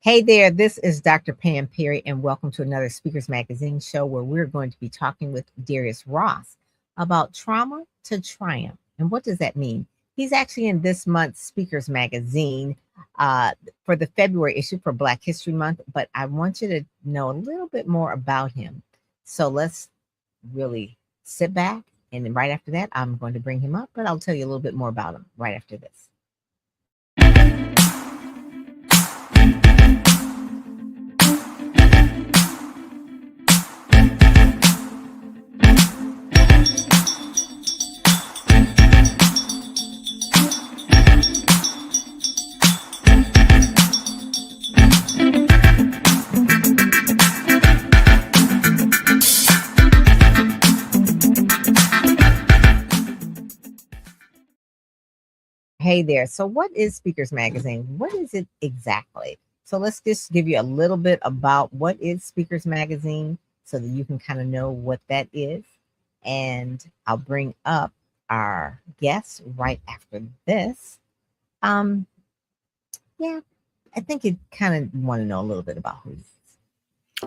Hey there, this is Dr. Pam Perry, and welcome to another Speakers Magazine show where we're going to be talking with Darius Ross about trauma to triumph. And what does that mean? He's actually in this month's Speakers Magazine uh, for the February issue for Black History Month, but I want you to know a little bit more about him. So let's really sit back, and then right after that, I'm going to bring him up, but I'll tell you a little bit more about him right after this. Hey there. So, what is Speakers Magazine? What is it exactly? So, let's just give you a little bit about what is Speakers Magazine so that you can kind of know what that is. And I'll bring up our guest right after this. Um, yeah, I think you kind of want to know a little bit about who he is.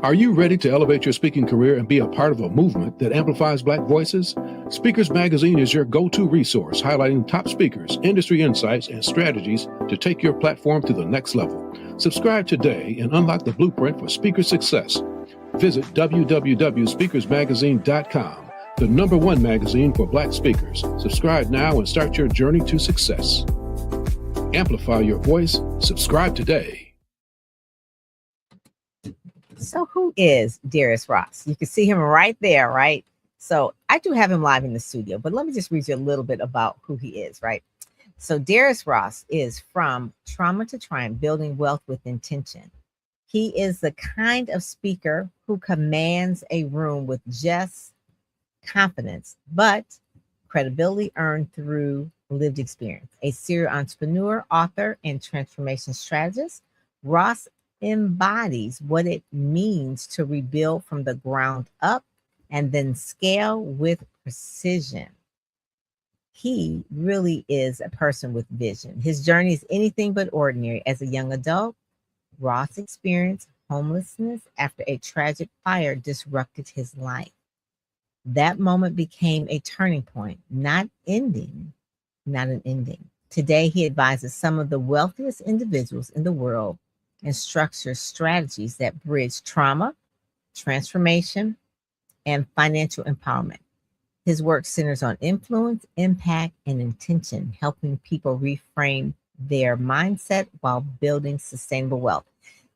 Are you ready to elevate your speaking career and be a part of a movement that amplifies Black voices? Speakers Magazine is your go-to resource highlighting top speakers, industry insights, and strategies to take your platform to the next level. Subscribe today and unlock the blueprint for speaker success. Visit www.speakersmagazine.com, the #1 magazine for Black speakers. Subscribe now and start your journey to success. Amplify your voice. Subscribe today. So, who is Darius Ross? You can see him right there, right? So, I do have him live in the studio, but let me just read you a little bit about who he is, right? So, Darius Ross is from Trauma to Triumph, Building Wealth with Intention. He is the kind of speaker who commands a room with just confidence, but credibility earned through lived experience. A serial entrepreneur, author, and transformation strategist, Ross embodies what it means to rebuild from the ground up and then scale with precision. He really is a person with vision. His journey is anything but ordinary. As a young adult, Ross experienced homelessness after a tragic fire disrupted his life. That moment became a turning point, not an ending. Today, he advises some of the wealthiest individuals in the world and structures strategies that bridge trauma, transformation, and financial empowerment. His work centers on influence, impact, and intention, helping people reframe their mindset while building sustainable wealth.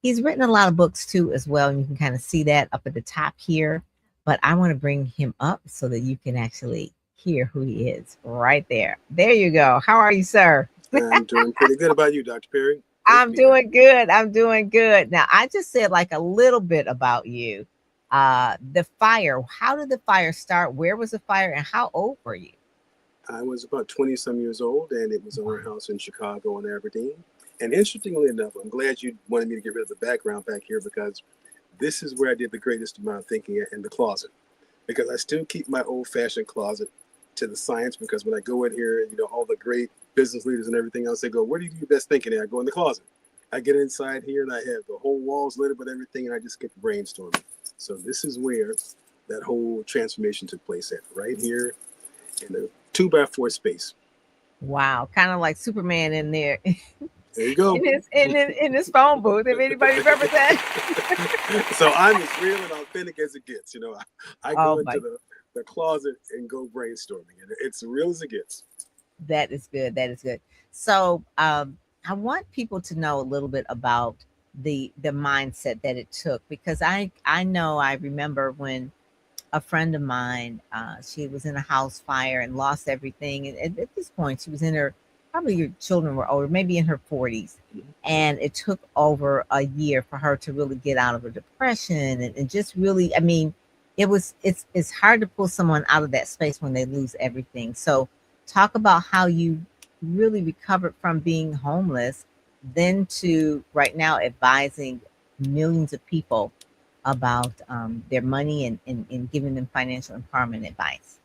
He's written a lot of books too, as well, and you can kind of see that up at the top here. But I want to bring him up so that you can actually hear who he is right there. There you go. How are you, sir? I'm doing pretty good. About you, Dr. Perry? I'm doing good. I'm doing good. Now, I just said like a little bit about you. The fire. How did the fire start? Where was the fire, and how old were you? I was about 20 some years old, and it was on our house in Chicago and Aberdeen. And interestingly enough, I'm glad you wanted me to get rid of the background back here, because this is where I did the greatest amount of thinking in the closet. Because I still keep my old-fashioned closet to the science, because when I go in here, all the great business leaders and everything else, they go, where do you do your best thinking at? I go in the closet. I get inside here and I have the whole walls lit up with everything, and I just get brainstorming. So this is where that whole transformation took place at, right here in the 2x4 space. Wow, kind of like Superman in there. There you go. in his phone booth, if anybody remembers that. So I'm as real and authentic as it gets. I go into the closet and go brainstorming, and it's real as it gets. That is good. That is good. So I want people to know a little bit about the mindset that it took, because I remember when a friend of mine, she was in a house fire and lost everything, and at this point she was in her, probably your children were older, maybe in her 40s, and it took over a year for her to really get out of her depression, and just really, I mean, it's hard to pull someone out of that space when they lose everything. So talk about how you really recovered from being homeless, then to right now advising millions of people about their money and giving them financial empowerment advice.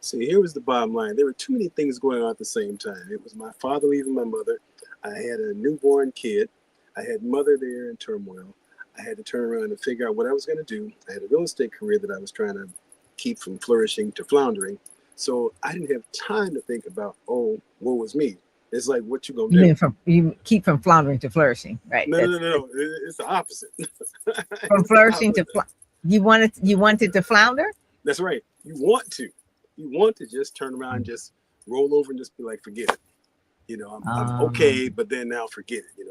See, here was the bottom line. There were too many things going on at the same time. It was my father leaving my mother. I had a newborn kid. I had mother there in turmoil. I had to turn around and figure out what I was going to do. I had a real estate career that I was trying to keep from flourishing to floundering. So I didn't have time to think about, oh, what was me? It's like, what you gonna You do? mean you keep from floundering to flourishing, right? No, no, no, That's no, no. It's the opposite. from It's the flourishing to opposite. you wanted to flounder. That's right. You want to. You want to just turn around and just roll over and just be like, forget it. I'm okay, but then now forget it.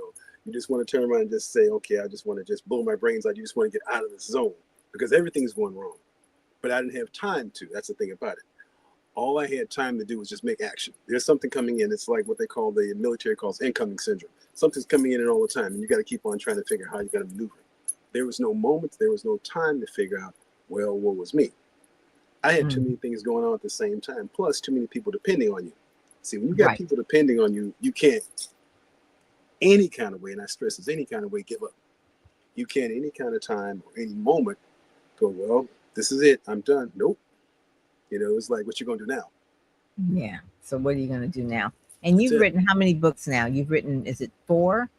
You just want to turn around and just say, okay, I just want to just blow my brains out. You just want to get out of this zone because everything's going wrong. But I didn't have time to. That's the thing about it. All I had time to do was just make action. There's something coming in. It's like what they call the military calls incoming syndrome. Something's coming in all the time, and you got to keep on trying to figure out how you're going to maneuver. There was no moment. There was no time to figure out, well, what was me? I had too many things going on at the same time, plus too many people depending on you. See, when you got Right. people depending on you, you can't any kind of way, and I stress this, any kind of way, give up. You can't any kind of time or any moment go, well, this is it. I'm done. Nope. It's like, what you going to do now? Yeah. So what are you going to do now? And That's you've it. written how many books now? You've written, is it 4?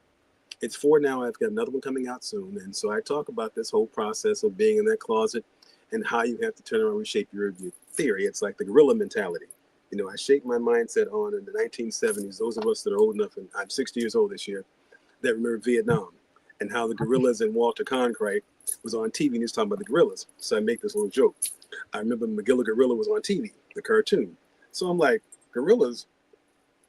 It's 4 now. I've got another one coming out soon. And so I talk about this whole process of being in that closet and how you have to turn around and reshape your theory. It's like the gorilla mentality. I shaped my mindset on in the 1970s. Those of us that are old enough, and I'm 60 years old this year, that remember Vietnam and how the gorillas and Walter Cronkite was on TV and he was talking about the gorillas. So I make this little joke. I remember Magilla Gorilla was on TV, the cartoon. So I'm like, gorillas,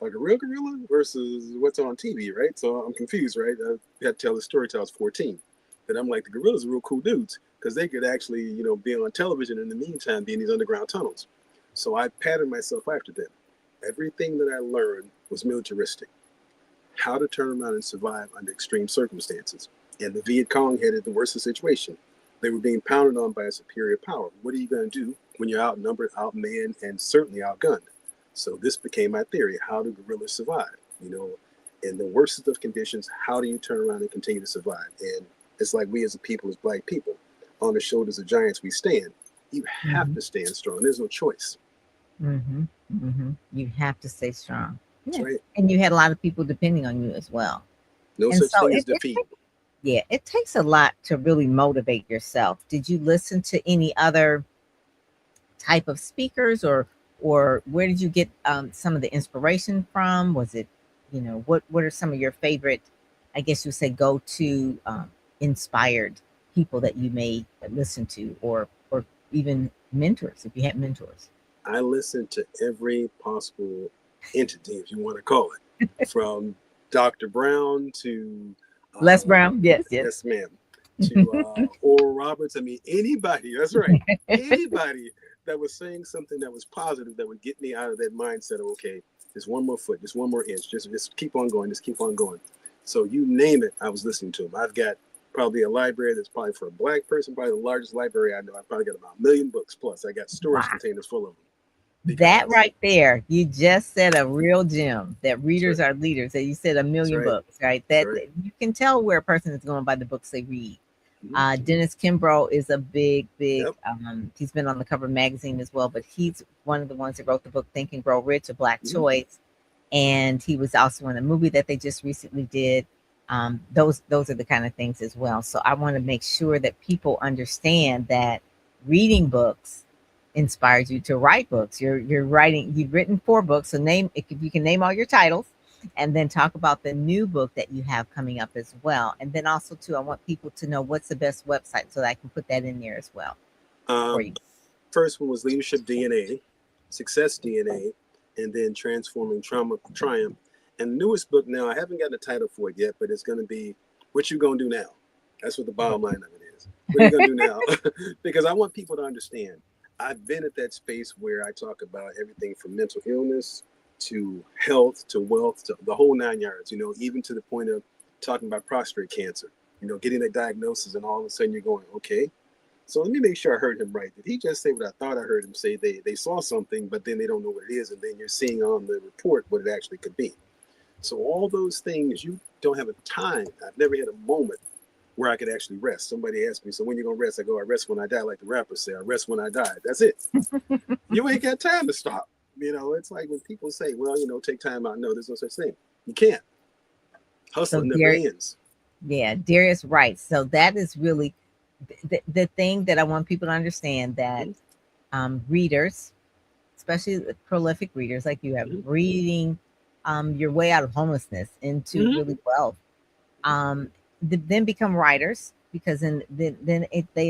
like a real gorilla versus what's on TV, right? So I'm confused, right? I had to tell the story till I was 14. And I'm like, the gorillas are real cool dudes because they could actually, be on television in the meantime, be in these underground tunnels. So I patterned myself after them. Everything that I learned was militaristic. How to turn around and survive under extreme circumstances. And the Viet Cong had the worst situation. They were being pounded on by a superior power. What are you going to do when you're outnumbered, outmanned, and certainly outgunned? So this became my theory. How do guerrillas survive? In the worst of conditions, how do you turn around and continue to survive? And it's like we as a people, as Black people, on the shoulders of giants, we stand. You have to stand strong. There's no choice. You have to stay strong. That's Yeah. right. And you had a lot of people depending on you as well. No And such so thing as defeat. it takes a lot to really motivate yourself. Did you listen to any other type of speakers, or where did you get some of the inspiration from? Was it, what are some of your favorite, I guess you say, go to inspired people that you may listen to, or even mentors, if you had mentors? I listened to every possible entity, if you want to call it, from Dr. Brown to Les Brown. Yes. yes, ma'am, to Oral Roberts. I mean, anybody. That's right. Anybody that was saying something that was positive that would get me out of that mindset of, okay, just one more foot, just one more inch, just keep on going, just keep on going. So you name it, I was listening to them. I've got probably a library that's probably for a Black person, probably the largest library I know. I probably got about 1 million books plus. I got storage containers full of them. That right there, you just said a real gem, that readers right. are leaders. That you said 1 million right. books, right? That's That right. you can tell where a person is going by the books they read. Mhm. Dennis Kimbrough is a big, Yep. he's been on the cover of magazine as well, but he's one of the ones that wrote the book Think and Grow Rich, A Black Mhm. Choice. And he was also in a movie that they just recently did. Those are the kind of things as well. So I want to make sure that people understand that reading books inspires you to write books. You've written 4 books. So if you can name all your titles, and then talk about the new book that you have coming up as well. And then also too, I want people to know what's the best website so that I can put that in there as well for you. First one was Leadership DNA, Success DNA, and then Transforming Trauma Triumph. And the newest book now, I haven't gotten a title for it yet, but it's going to be What You Gonna Do Now. That's what the bottom line of it is. What are you going to do now? Because I want people to understand. I've been at that space where I talk about everything from mental illness to health to wealth to the whole 9 yards, even to the point of talking about prostate cancer, getting a diagnosis and all of a sudden you're going, okay, so let me make sure I heard him right. Did he just say what I thought I heard him say? They saw something, but then they don't know what it is. And then you're seeing on the report what it actually could be. So all those things, you don't have a time. I've never had a moment where I could actually rest. Somebody asked me, so when you going to rest? I go, I rest when I die, like the rappers say. I rest when I die. That's it. You ain't got time to stop. It's like when people say, well, take time out. No, there's no such thing. You can't. So Hustle never ends. Yeah, Darius writes. So that is really the thing that I want people to understand, that Mhm. readers, especially the prolific readers like you have, Mhm. reading your way out of homelessness into Mhm. really wealth, um, then become writers, because they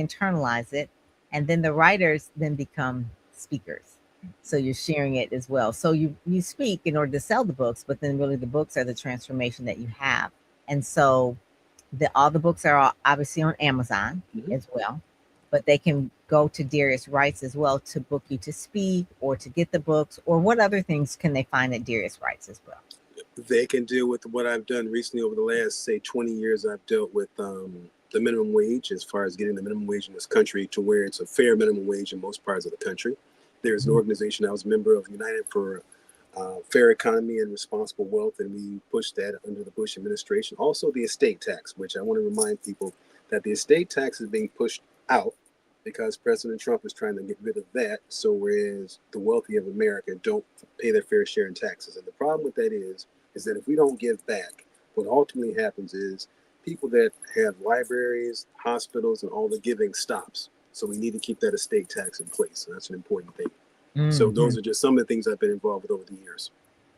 internalize it, and then the writers then become speakers. So you're sharing it as well. So you speak in order to sell the books, but then really the books are the transformation that you have. And so all the books are obviously on Amazon Mhm. as well, but they can go to Darius Writes as well to book you to speak or to get the books, or what other things can they find at Darius Writes as well? They can deal with what I've done recently over the last, say, 20 years. I've dealt with the minimum wage, as far as getting the minimum wage in this country to where it's a fair minimum wage in most parts of the country. There's an Mhm. organization I was a member of, United for Fair Economy and Responsible Wealth, and we pushed that under the Bush administration. Also, the estate tax, which I want to remind people that the estate tax is being pushed out because President Trump is trying to get rid of that. So, whereas the wealthy of America don't pay their fair share in taxes. And the problem with that is that if we don't give back, what ultimately happens is people that have libraries, hospitals, and all the giving stops. So we need to keep that estate tax in place. And that's an important thing. So those Mhm. are just some of the things I've been involved with over the years.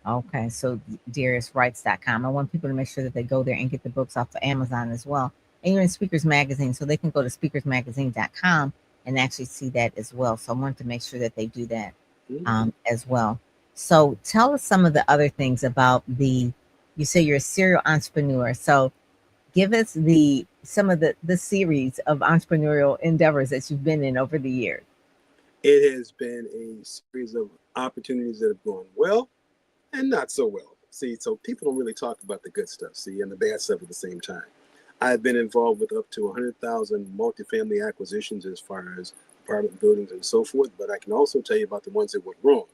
Okay, so DariusWrites.com. I want people to make sure that they go there and get the books off of Amazon as well. And you're in Speakers Magazine, so they can go to speakersmagazine.com and actually see that as well. So I want to make sure that they do that Mhm. as well. So tell us some of the other things about you say you're a serial entrepreneur. So give us some of the series of entrepreneurial endeavors that you've been in over the years. It has been a series of opportunities that have gone well and not so well. See, so people don't really talk about the good stuff, see, and the bad stuff at the same time. I've been involved with up to 100,000 multifamily acquisitions as far as apartment buildings and so forth, but I can also tell you about the ones that went wrong.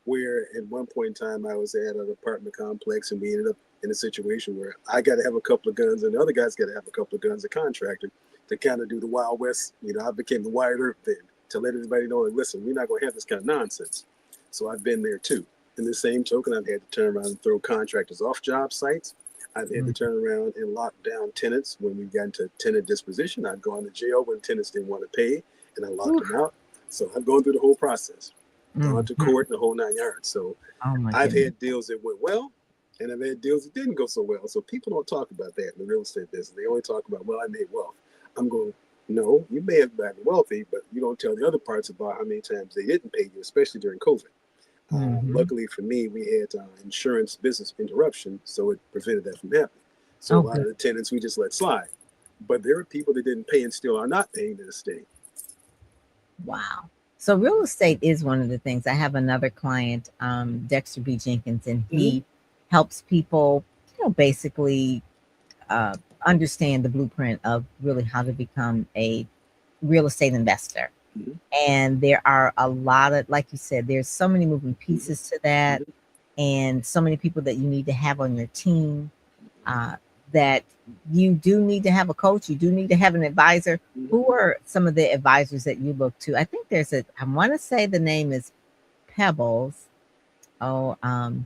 Where at one point in time I was at an apartment complex and we ended up in a situation where I got to have a couple of guns and the other guys got to have a couple of guns, a contractor, to kind of do the Wild West. I became the Wild Earth then to let everybody know, like, listen, we're not going to have this kind of nonsense. So I've been there too. In the same token, I've had to turn around and throw contractors off job sites. I've had to Mm. turn around and lock down tenants when we got into tenant disposition. I've gone to jail when tenants didn't want to pay and I locked Whew. them out. So I've gone through the whole process, gone to Mhm. court and the whole 9 yards. So Oh my I've goodness. had deals that went well, and I've had deals that didn't go so well. So people don't talk about that in the real estate business. They only talk about, well, I made wealth. I'm going, no, you may have gotten wealthy, but you don't tell the other parts about how many times they didn't pay you, especially during COVID. Mhm. Luckily for me, we had insurance business interruption, so it prevented that from happening. So a Oh, lot good. of the tenants we just let slide. But there are people that didn't pay and still are not paying to this day. Wow. So real estate is one of the things. I have another client, Dexter B. Jenkins, and Mm-hmm. he helps people, basically uh, understand the blueprint of really how to become a real estate investor. Mm-hmm. And there are a lot of, like you said, there's so many moving Mm-hmm. pieces to that, Mm-hmm. and so many people that you need to have on your team, uh, that you do need to have a coach, you do need to have an advisor. Mm-hmm. Who are some of the advisors that you look to? I think I want to say the name is Pebbles. Oh,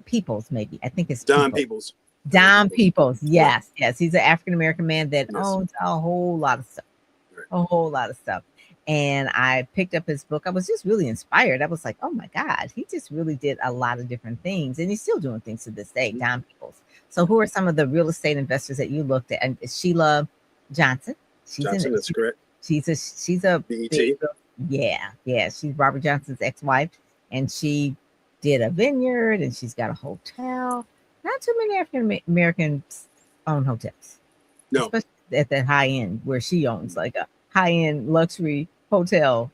Peoples, maybe. I think it's Don People. Peoples. Don Don Peoples. Peoples. Yep. Yes, yes. He's an African American man that Yes. owns a whole lot of stuff, Right. a whole lot of stuff. And I picked up his book. I was just really inspired. I was like, oh my God, he just really did a lot of different things. And he's still doing things to this day, Mm-hmm. Don Peoples. So who are some of the real estate investors that you looked at? And Sheila Johnson. She's in Johnson, it. that's correct. She's a big, BET. yeah, yeah. She's Robert Johnson's ex-wife, and she did a vineyard, and she's got a hotel. Not too many African Americans own hotels, No. especially at that high end where she owns like a high end luxury hotel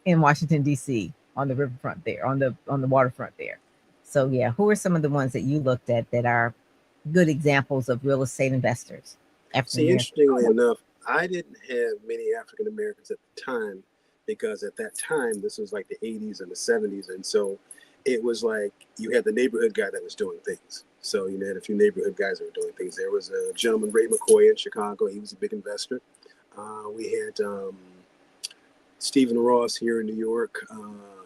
in Washington D.C. on the riverfront there, on the waterfront there. So yeah, who are some of the ones that you looked at that are good examples of real estate investors? African See, American. interestingly enough, I didn't have many African Americans at the time because at that time, this was like the 80s and the 70s. And so it was like you had the neighborhood guy that was doing things. So you had a few neighborhood guys that were doing things. There was a gentleman, Ray McCoy, in Chicago. He was a big investor. We had Stephen Ross here in New York,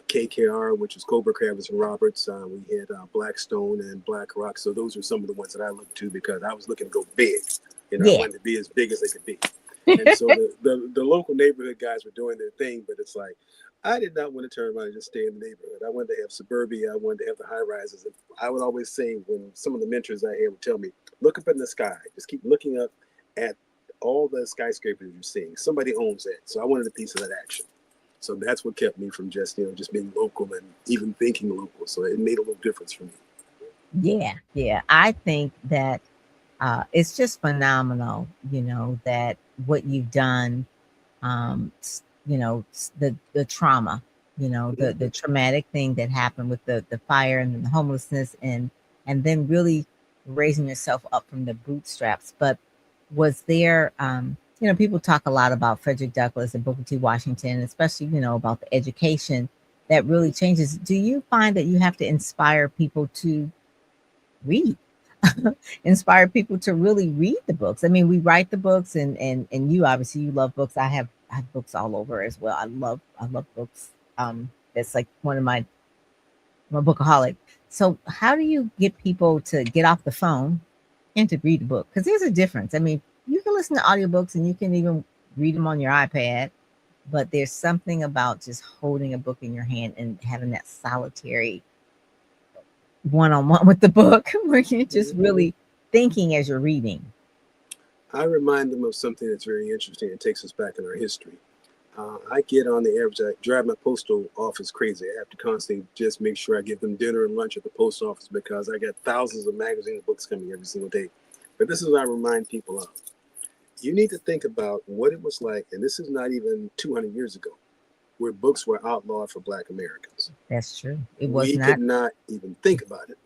KKR, which is Cobra Cravers and Roberts. We had Blackstone and BlackRock. So those are some of the ones that I looked to because I was looking to go big. You know, I Yeah. wanted to be as big as they could be. And so the local neighborhood guys were doing their thing, but it's like, I did not want to turn around and just stay in the neighborhood. I wanted to have suburbia. I wanted to have the high rises. And I would always say, when some of the mentors I had would tell me, look up in the sky. Just keep looking up at all the skyscrapers you're seeing. Somebody owns that. So I wanted a piece of that action. So that's what kept me from just, just being local and even thinking local. So it made a little difference for me. Yeah. Yeah. I think that it's just phenomenal, that what you've done, the trauma, the traumatic thing that happened with the fire and the homelessness, and then really raising yourself up from the bootstraps. But was there, people talk a lot about Frederick Douglass and Booker T. Washington, especially, about the education that really changes. Do you find that you have to inspire people to read? Inspire people to really read the books. I mean, we write the books, and you obviously, you love books. I have books all over as well. I love books. That's like one of my bookaholic. So how do you get people to get off the phone and to read the book? Because there's a difference. I mean, you can listen to audiobooks and you can even read them on your iPad, but there's something about just holding a book in your hand and having that solitary one-on-one with the book where you're just really thinking as you're reading. I remind them of something that's very interesting. It takes us back in our history. I get on the average, I drive my postal office crazy. I have to constantly just make sure I give them dinner and lunch at the post office because I get thousands of magazines and books coming every single day. But this is what I remind people of. You need to think about what it was like, and this is not even 200 years ago, where books were outlawed for Black Americans. That's true. It was we not. could not even think about it.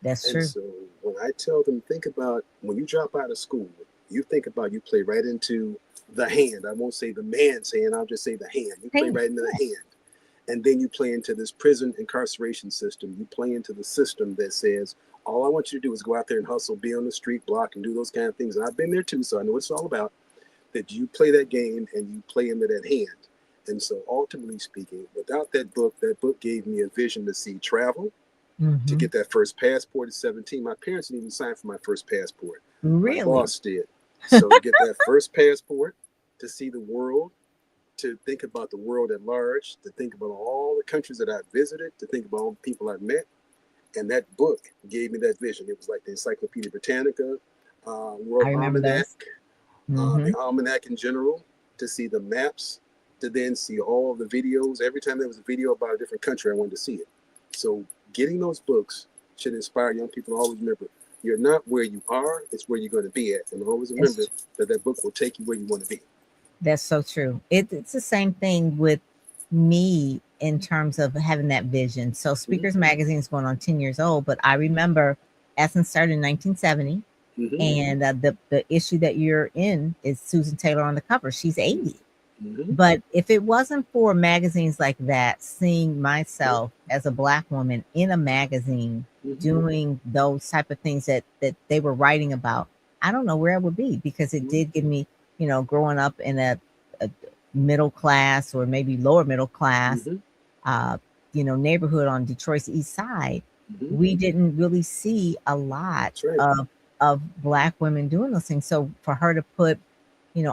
That's and true. So when I tell them, think about when you drop out of school, you think about, you play right into the hand. I won't say the man's hand, I'll just say the hand. You play right into the hand. And then you play into this prison incarceration system. You play into the system that says, all I want you to do is go out there and hustle, be on the street block and do those kind of things. And I've been there too, so I know what it's all about. That you play that game and you play into that hand. And so ultimately speaking, without that book gave me a vision to see travel, to get that first passport at 17. My parents didn't even sign for my first passport. Really? My boss did. So to get that first passport, to see the world, to think about the world at large, to think about all the countries that I visited, to think about all the people I met. And that book gave me that vision. It was like the Encyclopedia Britannica, World Almanac, the Almanac in general, to see the maps, to then see all the videos. Every time there was a video about a different country, I wanted to see it. So getting those books should inspire young people to always remember, you're not where you are, it's where you're going to be at. And always remember that book will take you where you want to be. That's so true. It's the same thing with me in terms of having that vision. So Speakers Magazine is going on 10 years old, but I remember Essence started in 1970. And the issue that you're in is Susan Taylor on the cover. She's 80. But if it wasn't for magazines like that, seeing myself as a Black woman in a magazine doing those type of things that they were writing about, I don't know where I would be, because it did give me, growing up in a middle class or maybe lower middle class, neighborhood on Detroit's East Side, we didn't really see a lot of Black women doing those things. So for her to put,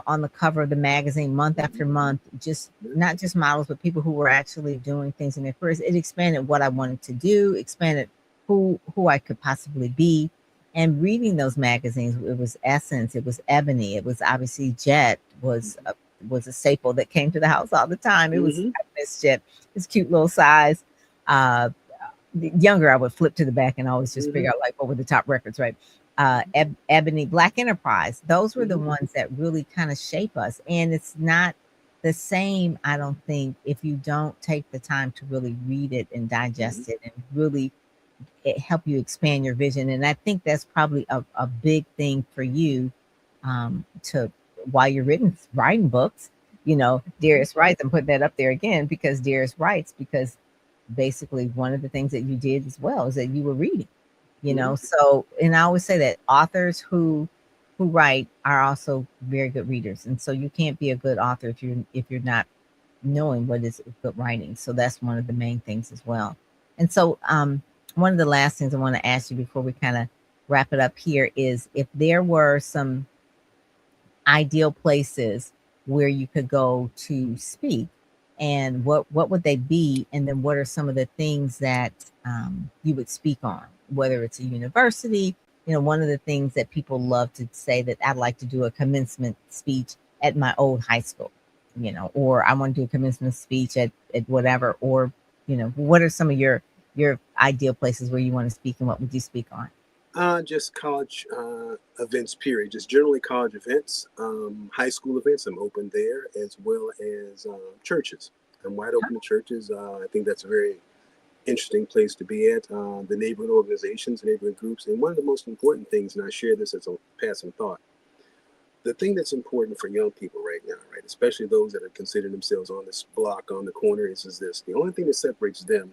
on the cover of the magazine month after month, just not just models, but people who were actually doing things in their careers, it expanded what I wanted to do, expanded who I could possibly be. And reading those magazines, it was Essence, it was Ebony, it was obviously Jet was a staple that came to the house all the time. It was, I miss Jet, this cute little size. Younger, I would flip to the back and always just figure out like over the top records, right? Ebony, Black Enterprise, those were the ones that really kind of shape us. And it's not the same, I don't think, if you don't take the time to really read it and digest it and really help you expand your vision. And I think that's probably a big thing for you, to while you're writing books, Darius writes, and put that up there again, because Darius writes, because basically one of the things that you did as well is that you were reading. So, and I always say that authors who write are also very good readers. And so you can't be a good author if you're not knowing what is good writing. So that's one of the main things as well. And so, one of the last things I want to ask you before we kind of wrap it up here is if there were some ideal places where you could go to speak, and what would they be, and then what are some of the things that you would speak on, whether it's a university. One of the things that people love to say that I'd like to do a commencement speech at my old high school, or I want to do a commencement speech at whatever, or what are some of your ideal places where you want to speak, and what would you speak on? Just college events, period. Just generally college events, high school events. I'm open there, as well as churches. I'm wide open to churches. I think that's a very interesting place to be at. The neighborhood organizations, neighborhood groups. And one of the most important things, and I share this as a passing thought, the thing that's important for young people right now, right, especially those that are considering themselves on this block, on the corner, is this. The only thing that separates them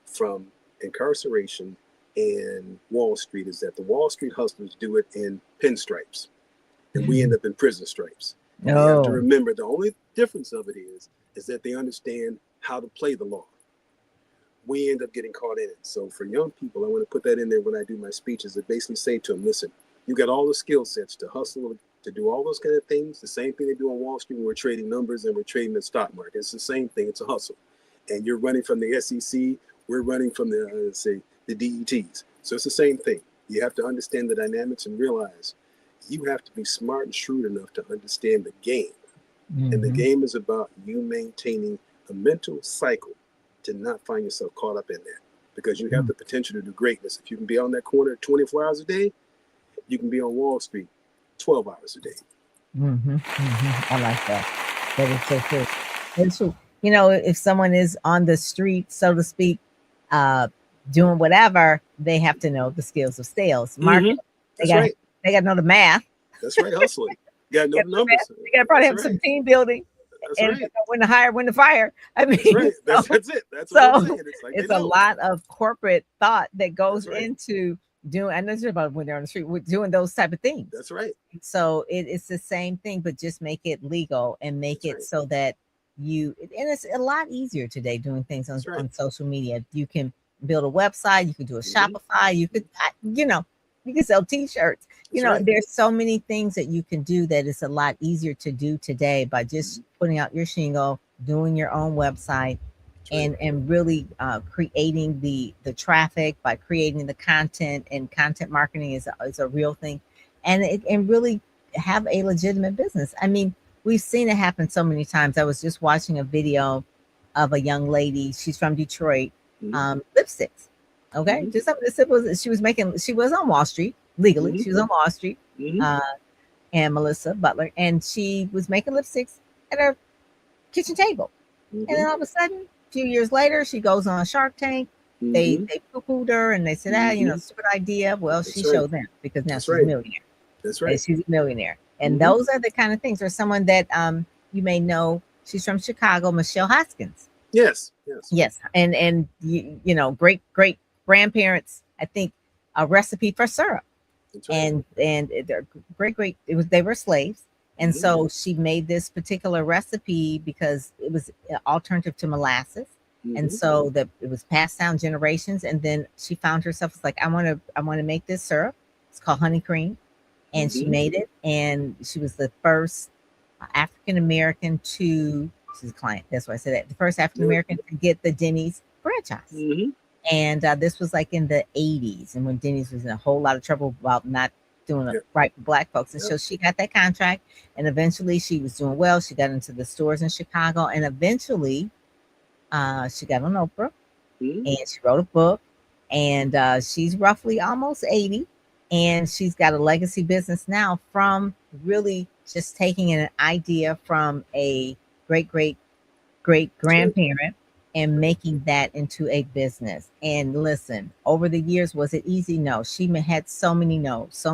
from incarceration and Wall Street is that the Wall Street hustlers do it in pinstripes, and we end up in prison stripes. And you have to remember the only difference of it is that they understand how to play the law. We end up getting caught in it. So for young people, I want to put that in there when I do my speeches, to basically say to them, listen, you got all the skill sets to hustle, to do all those kind of things. The same thing they do on Wall Street when we're trading numbers and we're trading the stock market. It's the same thing. It's a hustle. And you're running from the SEC. We're running from the, the DETs. So it's the same thing. You have to understand the dynamics and realize you have to be smart and shrewd enough to understand the game. Mm-hmm. And the game is about you maintaining a mental cycle to not find yourself caught up in that, because you have the potential to do greatness. If you can be on that corner 24 hours a day, you can be on Wall Street 12 hours a day. Mm-hmm. Mm-hmm. I like that. That is so true. It's true. If someone is on the street, so to speak, doing whatever, they have to know the skills of sales, marketing. Mm-hmm. They got to know the math. That's right, hustling. You got to know the numbers. They got to probably have some team building. That's and right. When to hire, when to fire. I mean, that's right. That's it. That's what I'm saying. It's, like it's a lot of corporate thought that goes into doing. I know it's about when they're on the street, we're doing those type of things. That's right. So it's the same thing, but just make it legal and make it so that and it's a lot easier today doing things on social media. You can build a website, you can do a Shopify, you could, you can sell t-shirts. There's so many things that you can do that it's a lot easier to do today by just putting out your shingle, doing your own website, and really creating the traffic by creating the content. And content marketing is a real thing, and really have a legitimate business. I mean, we've seen it happen so many times. I was just watching a video of a young lady. She's from Detroit. Lipsticks. Okay. Just something as simple as she was on Wall Street legally. She was on Wall Street. And Melissa Butler, and she was making lipsticks at her kitchen table. And then all of a sudden, a few years later, she goes on Shark Tank. They poo-pooed her and they said, stupid idea. Well, she showed them, because now she's a millionaire. That's right. And she's a millionaire. And those are the kind of things. Or someone that you may know, she's from Chicago, Michelle Hoskins. Yes. And great grandparents, I think, a recipe for syrup. And they're great. They were slaves. And so she made this particular recipe because it was an alternative to molasses. And so that it was passed down generations. And then she found herself, it's like, I want to make this syrup. It's called honey cream. And she made it. And she was the first African-American she's a client. That's why I said that. The first African-American to get the Denny's franchise. And this was like in the 80s, and when Denny's was in a whole lot of trouble about not doing it right for Black folks. And so she got that contract, and eventually she was doing well. She got into the stores in Chicago, and eventually she got on Oprah, and she wrote a book, and she's roughly almost 80, and she's got a legacy business now from really just taking an idea from a great grandparent and making that into a business. And listen, over the years, was it easy? No. She had so many no's.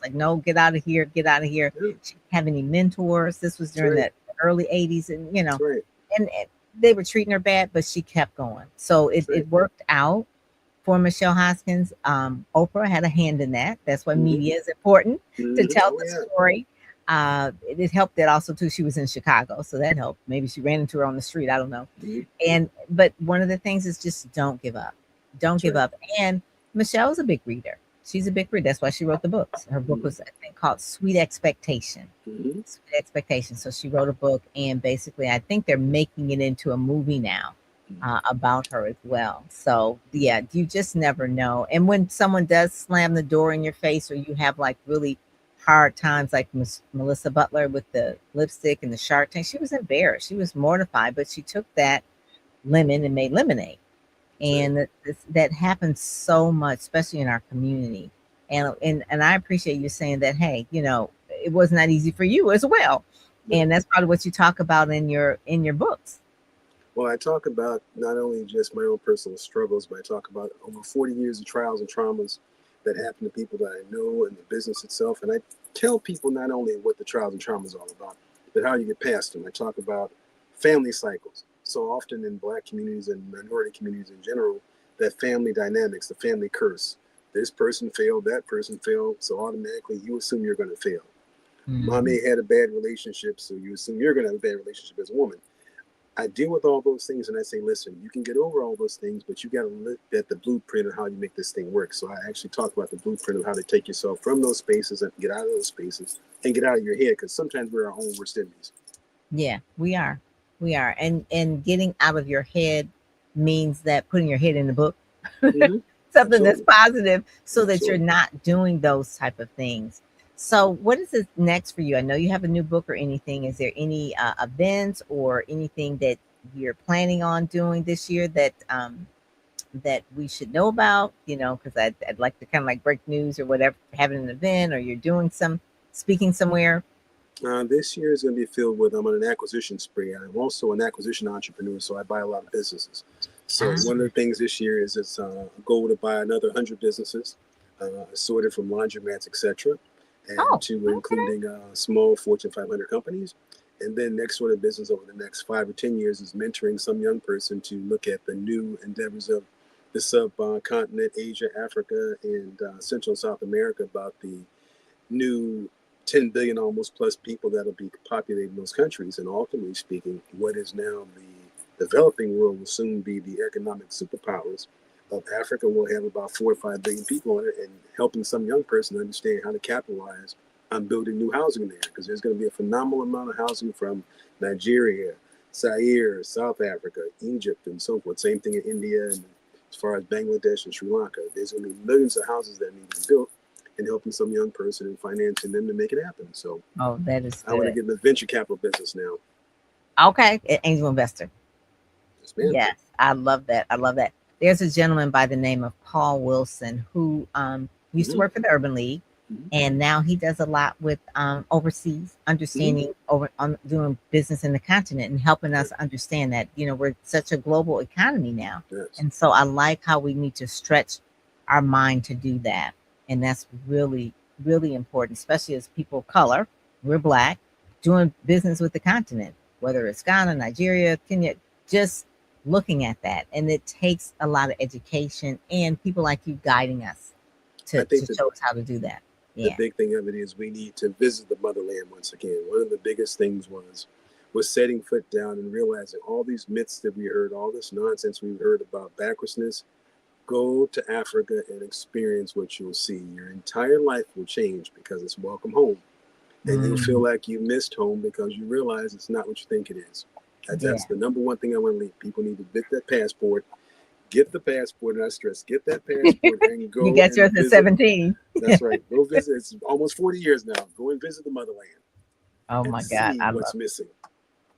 Like, no, get out of here. She didn't have any mentors. This was during the early 80s, and and they were treating her bad, but she kept going. So it worked out for Michelle Hoskins. Oprah had a hand in that. That's why media is important to tell the story. It helped that also too, she was in Chicago, so that helped. Maybe she ran into her on the street, I don't know. But one of the things is just don't give up. Give up. And Michelle's a big reader. She's a big read. That's why she wrote the books. Her book was, I think, called Sweet Expectation. Mm-hmm. Sweet Expectation. So she wrote a book, and basically, I think they're making it into a movie now about her as well. So yeah, you just never know. And when someone does slam the door in your face, or you have like really hard times, like Melissa Butler with the lipstick and the Shark Tank, she was embarrassed. She was mortified, but she took that lemon and made lemonade. And that happens so much, especially in our community. And I appreciate you saying that, hey, it was not easy for you as well. Yeah. And that's probably what you talk about in your books. Well, I talk about not only just my own personal struggles, but I talk about over 40 years of trials and traumas that happen to people that I know and the business itself. And I tell people not only what the trials and traumas are all about, but how you get past them. I talk about family cycles. So often in Black communities and minority communities in general, that family dynamics, the family curse. This person failed, that person failed, so automatically you assume you're going to fail. Mm-hmm. Mommy had a bad relationship, so you assume you're going to have a bad relationship as a woman. I deal with all those things and I say, listen, you can get over all those things, but you got to look at the blueprint of how you make this thing work. So I actually talk about the blueprint of how to take yourself from those spaces and get out of those spaces and get out of your head, because sometimes we're our own worst enemies. Yeah, we are. And getting out of your head means that putting your head in the book, Mm-hmm. something Absolutely. that's positive, so that Absolutely. you're not doing those type of things. So what is it next for you? I know you have a new book or anything. Is there any events or anything that you're planning on doing this year that that we should know about? Because I'd like to kind of like break news or whatever, having an event, or you're doing some speaking somewhere. This year is going to be filled with, I'm on an acquisition spree. I'm also an acquisition entrepreneur, so I buy a lot of businesses. So one of the things this year is it's a goal to buy another 100 businesses, assorted from laundromats, etc., and including small Fortune 500 companies. And then next order of business over the next 5 or 10 years is mentoring some young person to look at the new endeavors of the subcontinent, Asia, Africa, and Central and South America, about the new 10 billion almost plus people that'll be populating those countries. And ultimately speaking, what is now the developing world will soon be the economic superpowers of Africa. Will have about 4 or 5 billion people in it, and helping some young person understand how to capitalize on building new housing there, because there's going to be a phenomenal amount of housing from Nigeria, Zaire, South Africa, Egypt, and so forth. Same thing in India, and as far as Bangladesh and Sri Lanka, there's going to be millions of houses that need to be built, and helping some young person and financing them to make it happen. So That is good. I want to get in the venture capital business now. Okay, angel investor. Yes, I love that. There's a gentleman by the name of Paul Wilson who used to work for the Urban League, and now he does a lot with overseas, understanding doing business in the continent and helping us understand that we're such a global economy now. Yes. And so I like how we need to stretch our mind to do that. And that's really, really important, especially as people of color. We're Black, doing business with the continent, whether it's Ghana, Nigeria, Kenya, just looking at that. And it takes a lot of education and people like you guiding us to show us how to do that. The big thing of it is we need to visit the motherland once again. One of the biggest things was setting foot down and realizing all these myths that we heard, all this nonsense we heard about backwardsness. Go to Africa and experience what you'll see. Your entire life will change, because it's welcome home. And you'll feel like you missed home because you realize it's not what you think it is. That's the number one thing I want to leave. People need to get that passport. Get the passport, and I stress, get that passport and go. You got yours at 17. That's right. Go visit. It's almost 40 years now. Go and visit the motherland. Oh my God. See what's missing.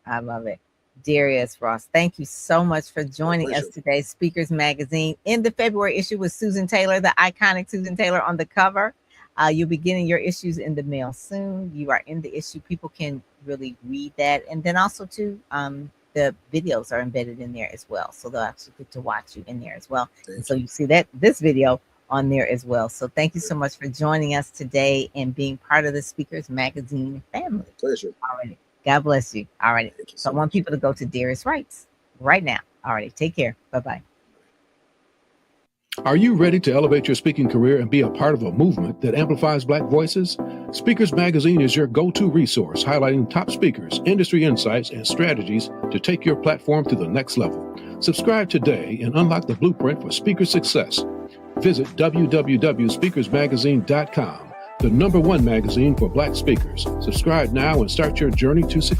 I love it. Darius Ross, thank you so much for joining us today. Speakers Magazine in the February issue with Susan Taylor, the iconic Susan Taylor on the cover. You'll be getting your issues in the mail soon. You are in the issue. People can really read that. And then also too, the videos are embedded in there as well. So they'll actually get to watch you in there as well. And so you see this video on there as well. So thank you so much for joining us today and being part of the Speakers Magazine family. Pleasure. All right. God bless you. All right. So I want people to go to Darius Wrights right now. All right. Take care. Bye-bye. Are you ready to elevate your speaking career and be a part of a movement that amplifies Black voices? Speakers Magazine is your go-to resource, highlighting top speakers, industry insights, and strategies to take your platform to the next level. Subscribe today and unlock the blueprint for speaker success. Visit www.speakersmagazine.com, the #1 magazine for Black speakers. Subscribe now and start your journey to success.